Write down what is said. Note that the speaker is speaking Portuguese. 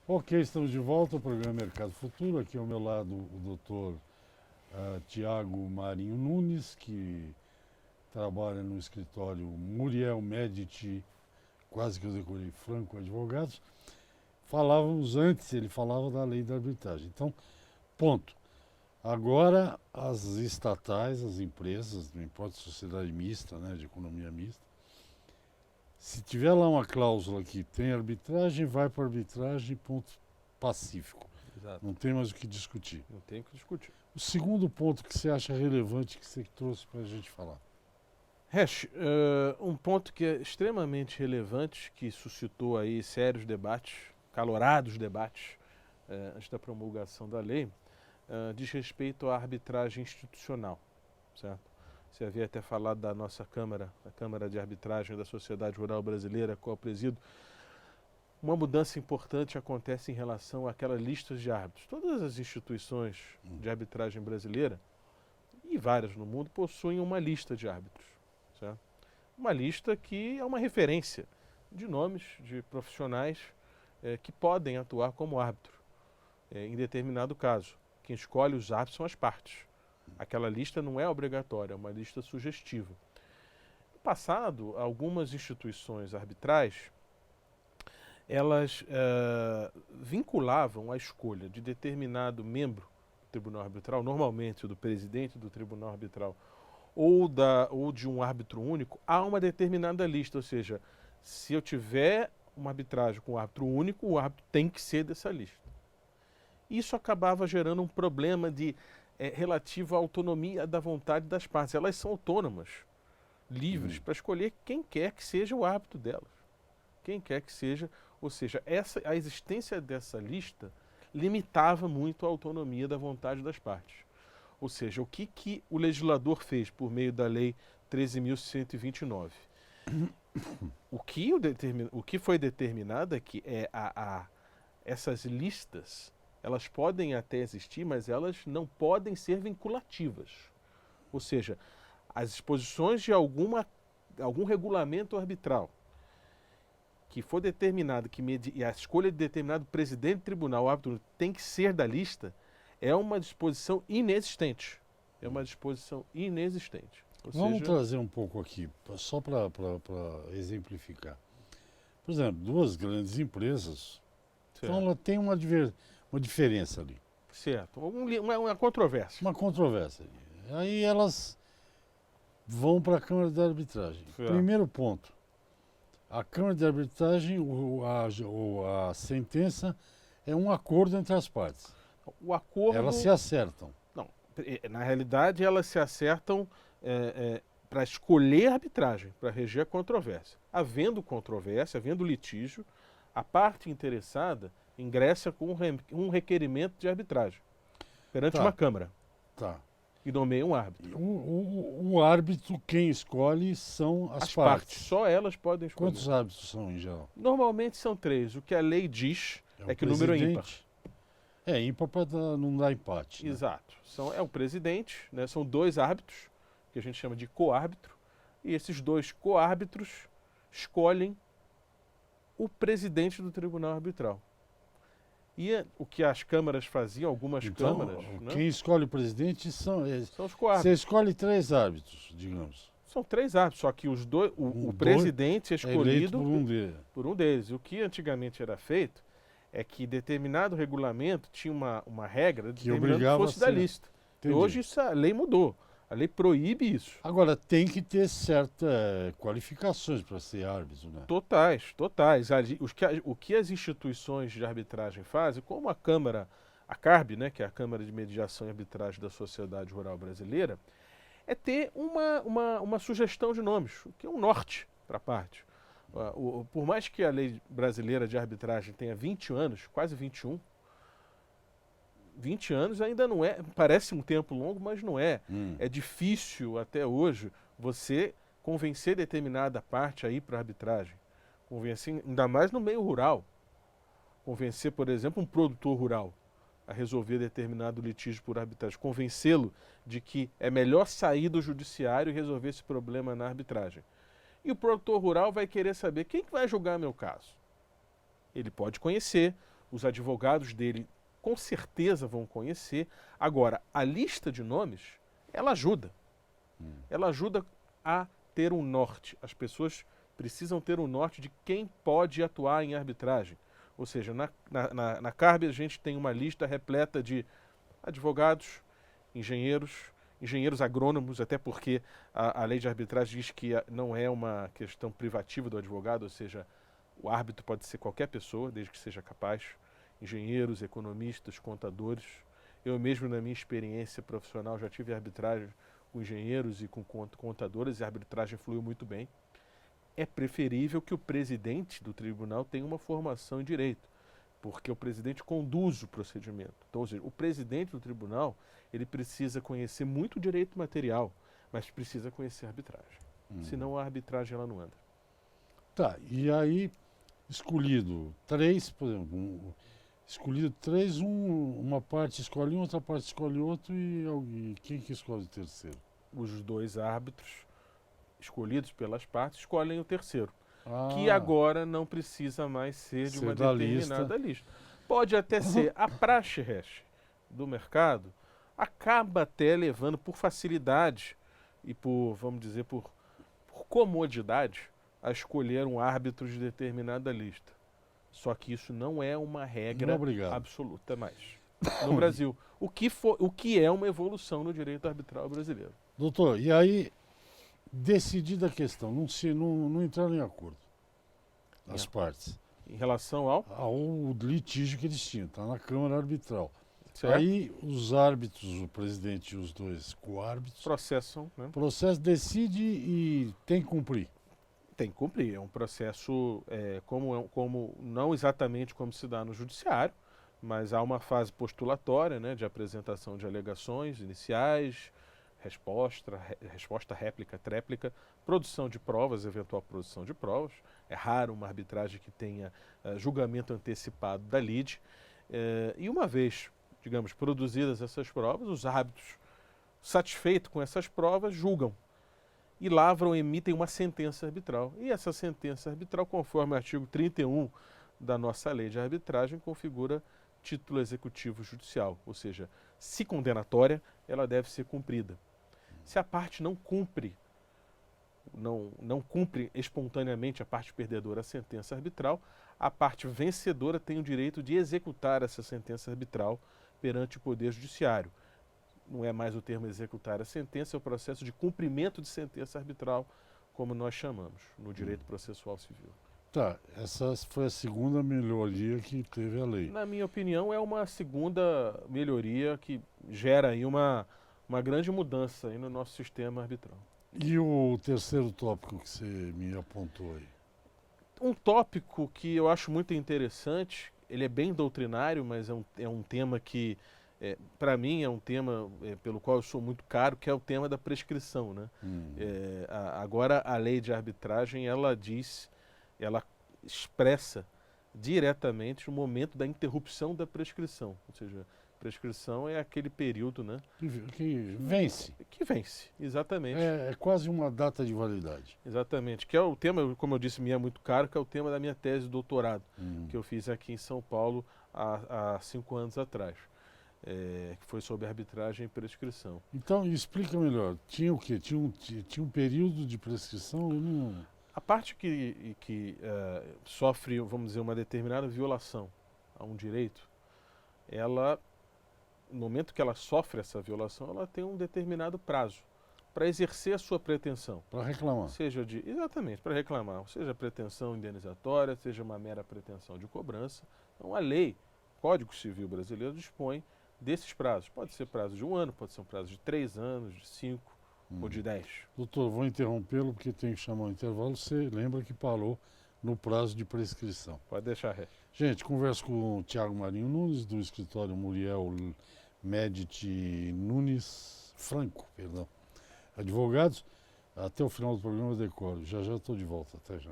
Ok, estamos de volta ao programa Mercado Futuro. Aqui ao meu lado o doutor Tiago Marinho Nunes, que trabalha no escritório Muriel Medici, quase que eu decorei, Franco Advogados. Falávamos antes, ele falava da lei da arbitragem. Então, ponto. Agora, as estatais, as empresas, não importa sociedade mista, né, de economia mista, se tiver lá uma cláusula que tem arbitragem, vai para arbitragem, ponto pacífico. Exato. Não tem mais o que discutir. Não tem o que discutir. O segundo ponto que você acha relevante que você trouxe para a gente falar. Hash, um ponto que é extremamente relevante, que suscitou aí sérios debates, calorados debates, antes da promulgação da lei, diz respeito à arbitragem institucional, certo? Você havia até falado da nossa Câmara, a Câmara de Arbitragem da Sociedade Rural Brasileira, qual eu presido. Uma mudança importante acontece em relação àquelas listas de árbitros. Todas as instituições de arbitragem brasileira, e várias no mundo, possuem uma lista de árbitros, certo? Uma lista que é uma referência de nomes de profissionais que podem atuar como árbitro em determinado caso. Quem escolhe os árbitros são as partes. Aquela lista não é obrigatória, é uma lista sugestiva. No passado, algumas instituições arbitrais, elas vinculavam a escolha de determinado membro do Tribunal Arbitral, normalmente do presidente do Tribunal Arbitral, ou de um árbitro único, a uma determinada lista. Ou seja, se eu tiver uma arbitragem com um árbitro único, o árbitro tem que ser dessa lista. Isso acabava gerando um problema relativo à autonomia da vontade das partes. Elas são autônomas, livres, para escolher quem quer que seja o árbitro delas. Quem quer que seja. Ou seja, a existência dessa lista limitava muito a autonomia da vontade das partes. Ou seja, o que o legislador fez por meio da Lei 13.129? O que foi determinado é que essas listas, elas podem até existir, mas elas não podem ser vinculativas. Ou seja, as disposições de algum regulamento arbitral que for determinado, e a escolha de determinado presidente do tribunal, o árbitro tem que ser da lista, é uma disposição inexistente. É uma disposição inexistente. Vamos trazer um pouco aqui, só para exemplificar. Por exemplo, duas grandes empresas, então ela tem uma diferença ali. Certo, uma controvérsia. Uma controvérsia. Aí elas vão para a Câmara de Arbitragem. Certo. Primeiro ponto. A Câmara de Arbitragem, a sentença é um acordo entre as partes. O acordo... Elas se acertam. Não, na realidade elas se acertam para escolher a arbitragem, para reger a controvérsia. Havendo controvérsia, havendo litígio, a parte interessada ingressa com um requerimento de arbitragem perante uma Câmara. Tá. E nomeia um árbitro. O árbitro, quem escolhe são as partes. Só elas podem escolher. Quantos árbitros são em geral? Normalmente são 3. O que a lei diz é que o número é ímpar. É ímpar para não dar empate. Né? Exato. É o presidente, né? São 2 árbitros, que a gente chama de coárbitro, e esses 2 coárbitros escolhem o presidente do Tribunal Arbitral. E o que as câmaras faziam, algumas câmaras... Quem escolhe o presidente são os coárbitros. Você escolhe 3 árbitros, digamos. São 3 árbitros, só que o presidente é escolhido por um deles. O que antigamente era feito é que determinado regulamento tinha uma regra que obrigava que fosse da lista. E hoje a lei mudou. A lei proíbe isso. Agora, tem que ter certas qualificações para ser árbitro, né? Totais. O que as instituições de arbitragem fazem, como a CARB, né, que é a Câmara de Mediação e Arbitragem da Sociedade Rural Brasileira, é ter uma sugestão de nomes, o que é um norte para a parte. Por mais que a lei brasileira de arbitragem tenha 20 anos, quase 21, 20 anos ainda não é, parece um tempo longo, mas não é. É difícil até hoje você convencer determinada parte a ir para a arbitragem. Convencer, ainda mais no meio rural. Convencer, por exemplo, um produtor rural a resolver determinado litígio por arbitragem. Convencê-lo de que é melhor sair do judiciário e resolver esse problema na arbitragem. E o produtor rural vai querer saber quem que vai julgar meu caso. Ele pode conhecer os advogados dele com certeza vão conhecer. Agora, a lista de nomes, ela ajuda. Ela ajuda a ter um norte. As pessoas precisam ter um norte de quem pode atuar em arbitragem. Ou seja, na CARB a gente tem uma lista repleta de advogados, engenheiros agrônomos, até porque a lei de arbitragem diz que não é uma questão privativa do advogado, ou seja, o árbitro pode ser qualquer pessoa, desde que seja capaz. Engenheiros, economistas, contadores. Eu mesmo, na minha experiência profissional, já tive arbitragem com engenheiros e com contadores, e a arbitragem fluiu muito bem. É preferível que o presidente do tribunal tenha uma formação em direito, porque o presidente conduz o procedimento. Então, ou seja, o presidente do tribunal, ele precisa conhecer muito direito material, mas precisa conhecer a arbitragem. Senão a arbitragem ela não anda. Tá, e aí, escolhido três, por exemplo, escolhido três, uma parte escolhe um, outra parte escolhe outro, e quem que escolhe o terceiro? Os dois árbitros escolhidos pelas partes escolhem o terceiro, Ah, que agora não precisa mais ser de uma da determinada lista. Pode até ser a praxe hash do mercado, acaba até levando por facilidade e por, vamos dizer, por comodidade a escolher um árbitro de determinada lista. Só que isso não é uma regra absoluta mais no Brasil. O que é uma evolução no direito arbitral brasileiro. Doutor, e aí, decidida a questão, não entraram em acordo as partes. Em relação ao litígio que eles tinham, está na Câmara Arbitral. Certo? Aí os árbitros, o presidente e os dois coárbitros, processam, né? Processo decide e tem que cumprir. Tem que cumprir. É um processo, como não exatamente como se dá no judiciário, mas há uma fase postulatória, né, de apresentação de alegações iniciais, resposta, réplica, tréplica, produção de provas, eventual produção de provas. É raro uma arbitragem que tenha julgamento antecipado da lide. E uma vez, digamos, produzidas essas provas, os árbitros, satisfeitos com essas provas, julgam. E lavram, emitem uma sentença arbitral. E essa sentença arbitral, conforme o artigo 31 da nossa lei de arbitragem, configura título executivo judicial. Ou seja, se condenatória, ela deve ser cumprida. Se a parte não cumpre, não cumpre espontaneamente a parte perdedora a sentença arbitral, a parte vencedora tem o direito de executar essa sentença arbitral perante o Poder Judiciário. Não é mais o termo executar a sentença, é o processo de cumprimento de sentença arbitral, como nós chamamos, no direito processual civil. Tá, essa foi a segunda melhoria que teve a lei. Na minha opinião, é uma segunda melhoria que gera aí uma grande mudança aí no nosso sistema arbitral. E o terceiro tópico que você me apontou aí? Um tópico que eu acho muito interessante, ele é bem doutrinário, mas é um tema que, para mim, é um tema pelo qual eu sou muito caro, que é o tema da prescrição, né? Agora, a lei de arbitragem, ela expressa diretamente o momento da interrupção da prescrição. Ou seja, prescrição é aquele período, né? Que vence. Que vence, exatamente. É quase uma data de validade. Exatamente, que é o tema, como eu disse, me é muito caro, que é o tema da minha tese de doutorado, que eu fiz aqui em São Paulo há 5 anos atrás, que foi sobre arbitragem e prescrição. Então, explica melhor, tinha o quê? Tinha um período de prescrição? A parte que sofre, vamos dizer, uma determinada violação a um direito, ela, no momento que ela sofre essa violação, ela tem um determinado prazo para exercer a sua pretensão. Para reclamar. Exatamente, para reclamar. Seja pretensão indenizatória, seja uma mera pretensão de cobrança. Então, a lei, o Código Civil Brasileiro, dispõe desses prazos. Pode ser prazo de 1 ano, pode ser um prazo de 3 anos, de 5 ou de 10. Doutor, vou interrompê-lo porque tem que chamar o intervalo. Você lembra que parou no prazo de prescrição. Pode deixar, Gente, converso com o Thiago Marinho Nunes, do escritório Muriel Medici Nunes Franco, advogados. Até o final do programa eu decoro. Já estou de volta. Até já.